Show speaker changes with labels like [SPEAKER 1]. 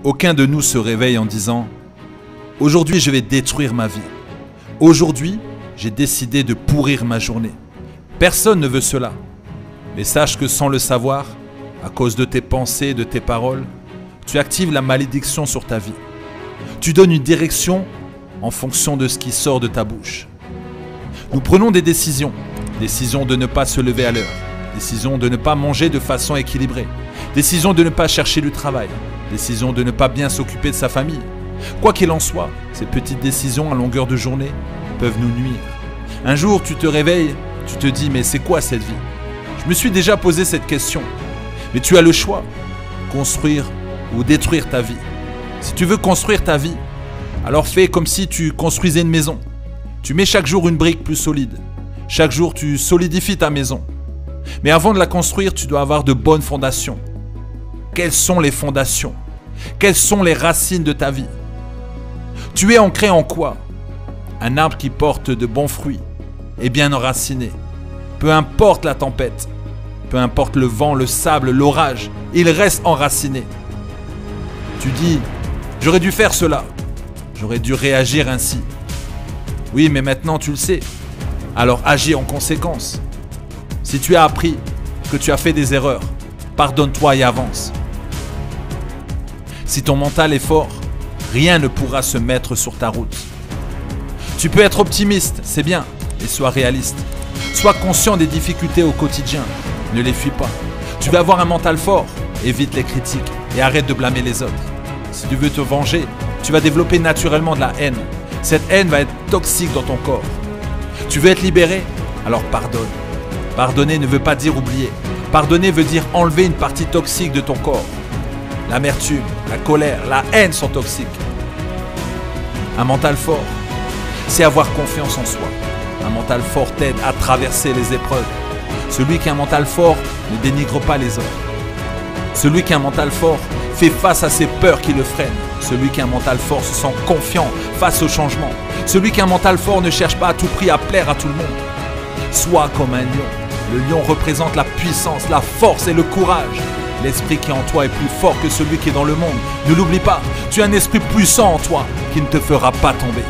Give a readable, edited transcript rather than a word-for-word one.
[SPEAKER 1] Aucun de nous se réveille en disant « Aujourd'hui, je vais détruire ma vie. Aujourd'hui, j'ai décidé de pourrir ma journée. » Personne ne veut cela. Mais sache que sans le savoir, à cause de tes pensées et de tes paroles, tu actives la malédiction sur ta vie. Tu donnes une direction en fonction de ce qui sort de ta bouche. Nous prenons des décisions. Décision de ne pas se lever à l'heure. Décision de ne pas manger de façon équilibrée. Décision de ne pas chercher du travail. Décision de ne pas bien s'occuper de sa famille. Quoi qu'il en soit, ces petites décisions à longueur de journée peuvent nous nuire. Un jour, tu te réveilles, tu te dis « Mais c'est quoi cette vie ?» Je me suis déjà posé cette question. Mais tu as le choix, construire ou détruire ta vie. Si tu veux construire ta vie, alors fais comme si tu construisais une maison. Tu mets chaque jour une brique plus solide. Chaque jour, tu solidifies ta maison. Mais avant de la construire, tu dois avoir de bonnes fondations. Quelles sont les fondations? Quelles sont les racines de ta vie? Tu es ancré en quoi? Un arbre qui porte de bons fruits est bien enraciné. Peu importe la tempête, peu importe le vent, le sable, l'orage, il reste enraciné. Tu dis, j'aurais dû faire cela, j'aurais dû réagir ainsi. Oui, mais maintenant tu le sais, alors agis en conséquence. Si tu as appris que tu as fait des erreurs, pardonne-toi et avance. Si ton mental est fort, rien ne pourra se mettre sur ta route. Tu peux être optimiste, c'est bien, mais sois réaliste. Sois conscient des difficultés au quotidien, ne les fuis pas. Tu veux avoir un mental fort, évite les critiques et arrête de blâmer les autres. Si tu veux te venger, tu vas développer naturellement de la haine. Cette haine va être toxique dans ton corps. Tu veux être libéré? Alors pardonne. Pardonner ne veut pas dire oublier. Pardonner veut dire enlever une partie toxique de ton corps. L'amertume, la colère, la haine sont toxiques. Un mental fort, c'est avoir confiance en soi. Un mental fort t'aide à traverser les épreuves. Celui qui a un mental fort ne dénigre pas les autres. Celui qui a un mental fort fait face à ses peurs qui le freinent. Celui qui a un mental fort se sent confiant face au changement. Celui qui a un mental fort ne cherche pas à tout prix à plaire à tout le monde. Sois comme un lion. Le lion représente la puissance, la force et le courage. L'esprit qui est en toi est plus fort que celui qui est dans le monde. Ne l'oublie pas, tu as un esprit puissant en toi qui ne te fera pas tomber.